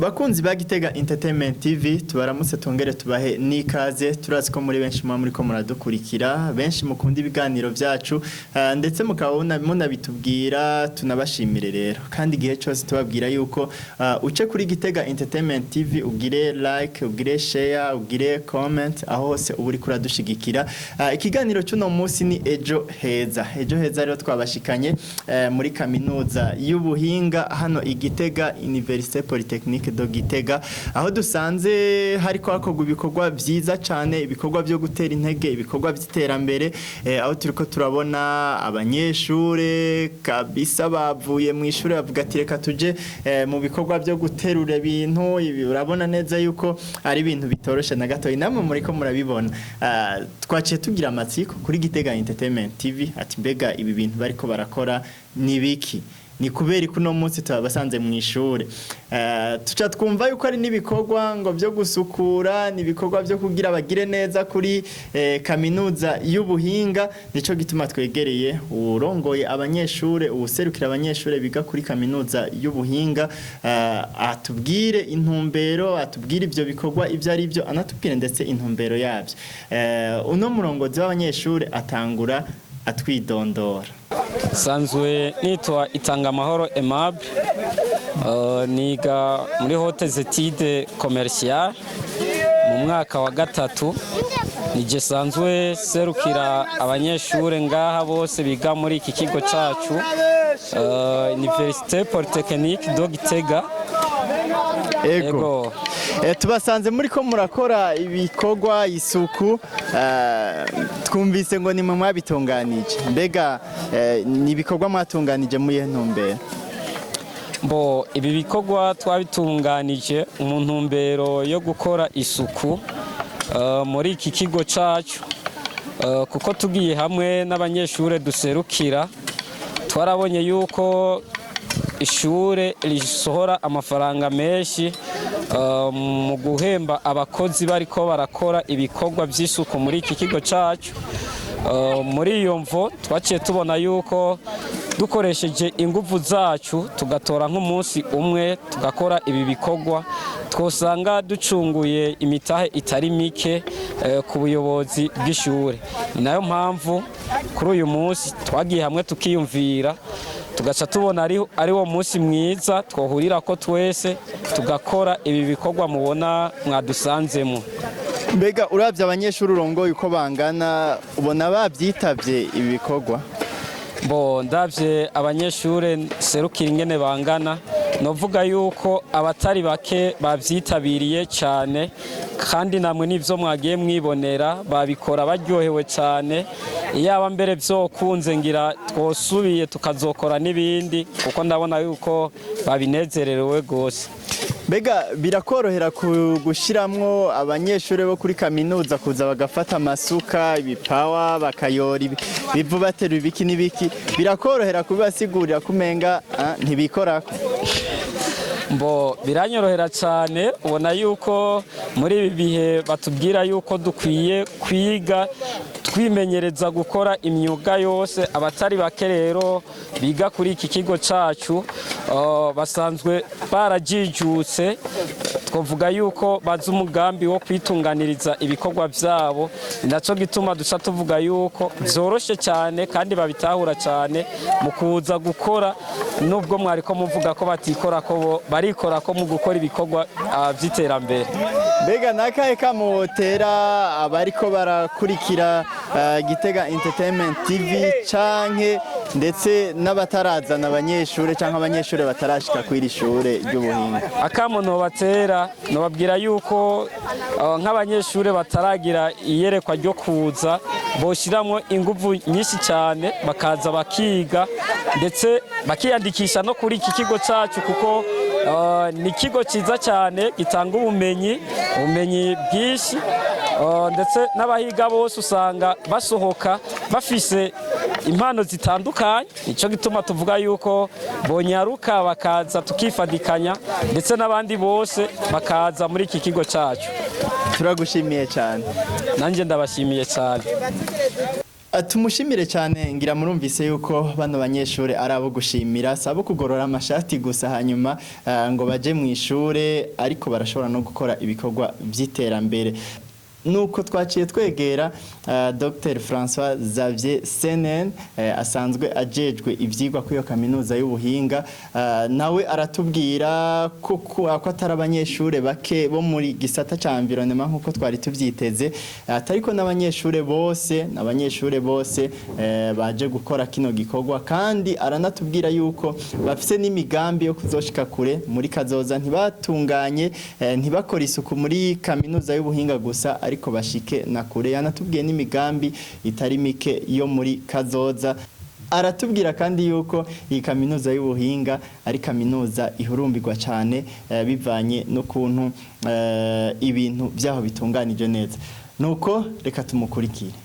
Bakunzi ba Gitega Entertainment TV tubaramutse tongere tubahe nikaze turazi ko muri benshi muri ko muradukurikira benshi mukunda ibiganiro byacu ndetse mukabona munabitubwira tunabashimire rero kandi gihe cyose tubabwira yuko uce kuri Gitega Entertainment TV ugire like ugire share ugire comment aho hose uburi kuradushigikira ikiganiro cy'uno munsi ni ejo heza rero twabashikanye muri kaminuza y'ubuhinga hano igitega Université Polytechnique do Gitega aho dusanze hariko hakorwa ibikorwa byiza cyane ibikorwa byo gutera intege ibikorwa by'iterambere aho turiko turabona abanyeshure kabisa bavuye mu ishure bavuga ati reka tuje mu bikorwa byo guterura ibintu urabona neza yuko ari ibintu bitoroshe na gato namwe muri ko murabibona twaciye tugira amatsiko kuri Gitega Entertainment TV ati mbega ibi bintu bariko barakora ni biki ni kubera kuno munsi tubasanze mu ishure tuca twumva yuko ari nibikorwa ngo byo gusukura nibikorwa byo kugira bagire neza kuri kaminuza y'ubuhinga nico gituma twegereye urongoye abanyeshure userukira abanyeshure biga kuri kaminuza y'ubuhinga atubwire intumbero atubwire ivyo bikorwa ivyo ari byo anatubwire ndetse intumbero yavyo uno murongozi w'abanyeshure atangura atwidondora sanzwe nitwa ITANGAMAHORO Aimable niga muri Hautes Études Commerciales mu mwaka wa gatatu nije sanzwe serukira abanyeshure ngaha bose biga muri iki kigo cacu Université Polytechnique do Gitega. Ego tubasanze muri ko murakora ibikorwa isuku twumvise ngo ni mwe bitunganije mbega ni ibikorwa mwatunganije muri ntumbero bo ibi bikorwa twabitunganije mu ntumbero yo gukora isuku muri iki kigo cacu kuko tugiye hamwe n'abanyeshure duserukira twarabonye yuko ishure risohora amafaranga menshi mu guhemba abakozi bariko barakora ibikorwa by'isuku muri iki kigo cacu muri iyo mvo twaciye tubona yuko dukoresheje ingufu zacu tugatora nk'umunsi umwe tugakora ibi bikorwa twosanga ducunguye imitahe itari mike ku buyobozi bw'ishure ni nayo mpamvu kuri uyu munsi twagiye hamwe tukiyumvira tugaca tubona ari wo munsi mwiza twohurira ko twese tugakora ibi bikorwa mubona mwadusanzemo. Mbega uravye abanyeshuri urongoye uko bangana ubona bavyitavye ibi bikorwa bo ndavye abanyeshure serukira ingene bangana novuga yuko abatari bake bavyitabiriye cyane kandi namwe nivyo mwagiye mwibonera babikora baryohewe cyane iyaba mbere byokunze ngira twosubiye tukazokora n'ibindi kuko ndabona yuko babinezererewe gose. Mbega birakorohera gushiramwo abanyeshure bo kuri kaminuza kuza bagafata amasuka ibipawa bakayora bivu batera ibiki n'ibiki birakorohera kubibasigurira kumenga ntibikorako mbo biranyorohera cyane ubona yuko muri ibi bihe batubwira yuko dukwiye kwiga twimenyereza gukora imyuga yose abatari bake rero biga kuri iki kigo cacu basanzwe barajijutse twavuga yuko bazi umugambi wo kwitunganiriza ibikorwa byabo naco gituma duca tuvuga yuko byoroshe cyane kandi babitahura cyane mu kuza gukora nubwo mwari ko muvuga ko batikora ko barikora ko mu gukora ibikorwa by'iterambere. Mbega nakahe kamotera abariko barakurikira Gitega Entertainment TV canke ndetse n'abatarazana abanyeshure canke abanyeshure batarashika kwiri shure ry'ubuhinga akamono batera no babwira yuko nk'abanyeshure bataragira iyerekwa ryo kuza boshiramwo inguvu nyinshi cyane bakaza bakiga ndetse bakiyandikisha no kuri iki kigo cacu kuko ni ikigo cyiza cyane gitanga ubumenyi bwinshi ndetse n'abahiga bose usanga basohoka bafise impano zitandukanye nico gituma tuvuga yuko bonyaruka bakaza tukifadikanya ndetse n'abandi bose bakaza muri iki kigo cacu. Turagushimiye cyane. Nanje ndabashimiye cyane. Tumushimire cyane ngira murumvise yuko bano banyeshure arabo gushimira sabo kugorora amashati gusa hanyuma ngo baje mu ishure ariko barashobora no gukora ibikorwa by'iterambere. Nuko twaciye twegera Docteur Francois Xavier SENENE asanzwe ajejwe ivyigwa kuri kaminuza y'ubuhinga, nawe aratubwira ko atari abanyeshure bake bo muri gisata ca environnement nkuko twari tuvyiteze, atariko n'abanyeshure bose baje gukora kino gikorwa, kandi aranatubwira yuko bafise n'imigambi yo kuzoshika kure muri kazoza, ntibatunganye ntibakora isuku muri kaminuza y'ubuhinga gusa ariko bashike na kure. Yanatubwiye n'imigambi itari mike yo muri kazoza. Aratubwira kandi yuko iyi kaminuza y'ubuhinga ari kaminuza ihurumbirwa cyane bivanye n'ukuntu ibintu byaho bitunganije neza. Nuko reka tumukurikire.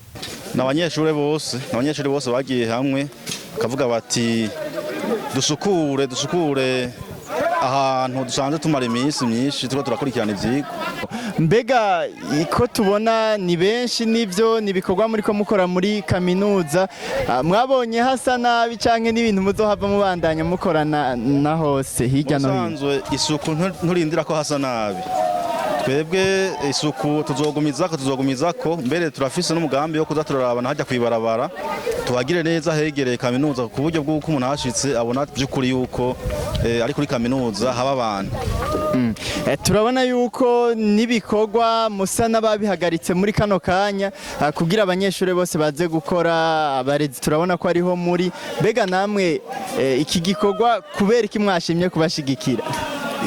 N'abanyeshure bose bagiye hamwe kavuga bati dusukure ahantu dusanzwe tumara iminsi myinshi tuko turakurikirana ivyigwa. Mbega iko tubona ni benshi nivyo nibikorwa muri ko mukora muri kaminuza, mwabonye hasa nabi canke n'ibintu muzohava mubandanya mukorana na hose hirya no hino? Musanzwe isuku nturindira ko hasa nabi, twebwe isuku tuzogumizako mbere turafise n'umugambi wo kuza turarabana hajya kwibarabara tuhagire neza hegereye kaminuza ku buryo bw'uko umuntu hashitse abona by'ukuri yuko ari kuri kaminuza haba abantu. Turabona yuko nibikorwa musa n'ababihagaritse muri kano kanya kugira abanyeshure bose baze gukora, abarezi turabona ko ariho muri. Mbega namwe iki gikorwa kubera iki mwashimye kubashigikira?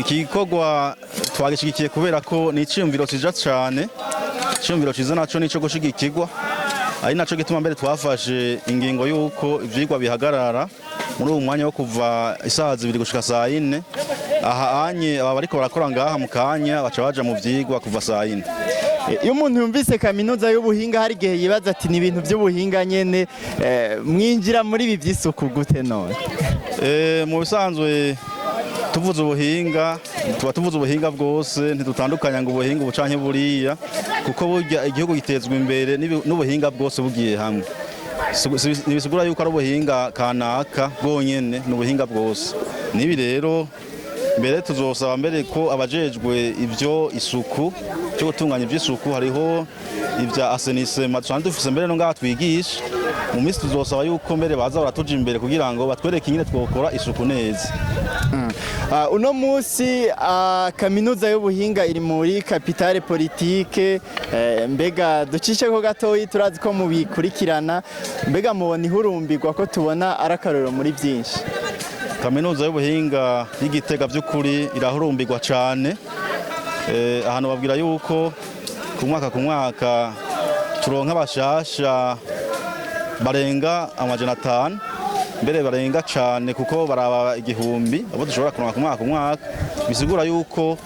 Iki gikorwa twagishigikiye kubera ko ni iciyumviro cija cane, iciyumviro ciza naco nico gushigikirwa, ari naco gituma mbere twafashe ingingo yuko ivyigwa bihagarara muri uwo mwanya wo kuva isaha 2 gushika saa 4. Aha anye aba bariko barakora ngaha mu kanya baca baja mu vyigwa kuva saa 4. Iyo umuntu yumvise kaminuza y'ubuhinga hari gihe yibaza ati ni ibintu by'ubuhinga nyene, mwinjira muri ibi vy'isuku gute none? Mu bisanzwe tuvuze ubuhinga tuvuze ubuhinga bwose, ntidutandukanya ngo ubuhinga ubucanke buriya, kuko burya igihugu gitezwa imbere n'ubuhinga bwose bugiye hamwe. Nibisigura yuko ari ubuhinga kanaka bwonyene, n'ubuhinga bwose. Nibi rero mbere tuzosaba mbere ko abajejwe ivyo isuku cyo gutunganya ivy'isuku, hariho ivya assainissement dusanzwe dufise mbere no ngaha twigisha. Mu minsi tuzosaba yuko mbere baza baratuja imbere kugira ngo batwereke ingene twokora isuku neza. Uno musi kaminuza y'ubuhinga iri muri capitale politique, mbega ducishe ko gatoyi turazi ko mubikurikirana, mbega mubona ihurumbirwa ko tubona arakaroro muri byinshi? Kaminuza y'ubuhinga y'Igitega by'ukuri irahurumbirwa cyane. Ahantu babwira yuko ku mwaka turonka bashasha barenga 500, mbere barenga cyane kuko baraba 1000 abo dushobora kuronka ku mwaka. Bisigura yuko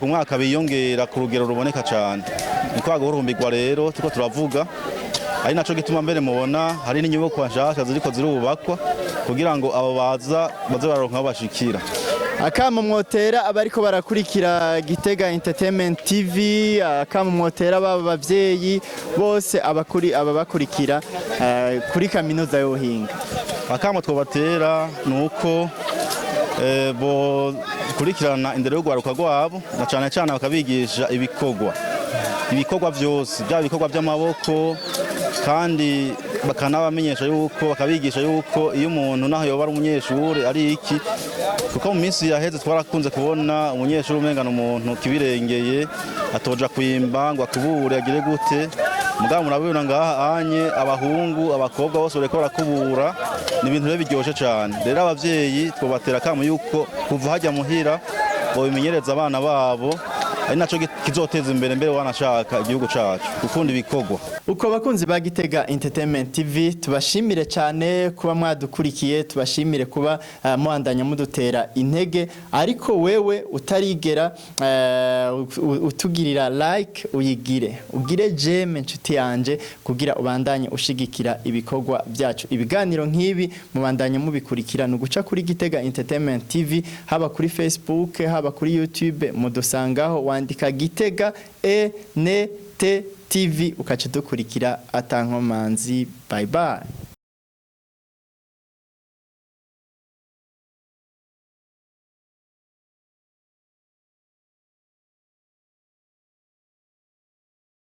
ku mwaka biyongera ku rugero ruboneka cyane. Niko guhurumbirwa rero tuko turavuga, ari naco gituma mbere mubona hari n'inyubako nshasha ziriko zirubakwa kugira ngo abo baze baronka bashikira. Akamo mwotera abariko barakurikira GITEGA-Ent TV, akamo mwotera bavyeyi bose ababakurikira kuri kaminuza y'ubuhinga. Akamo twobatera nuko bo kurikirana indero y'ugwaruka rwabo, na cyane cyane bakabigisha ibikorwa byose, bya bikorwa by'amaboko, kandi bakanabamenyesha yuko bakabigisha yuko iyo umuntu naho yoba ari umunyeshuri ari iki, kuko mu minsi yaheze twarakunze kubona umunyeshuri umengana umuntu kibirengeye atoja kwimba ngo akubure agire gute. Mugabo murabibona ngaha anye abahungu abakobwa bose bareko barakubura, ni ibintu rero biryoshe cyane. Rero abavyeyi twobatera kamo yuko kuva hajya muhira bobimenyereza abana babo, ari naco kizoteza imbere mbere wanashaka igihugu cacu gukunda ibikorwa. Uko bakunzi ba GITEGA-Ent TV tubashimire cyane kuba mwadukurikiye, tubashimire kuba muandanya mudutera intege, ariko wewe utarigera utugirira like ugire jeme nshuti yanje kugira ubandanye ushigikira ibikorwa byacu. Ibiganiro nk'ibi mubandanye mubikurikira nuguca kuri GITEGA-Ent TV, haba kuri Facebook haba kuri YouTube mudusangaho wandika GITEGA-Ent TV ukaca dukurikira atankomanzi. Bye bye.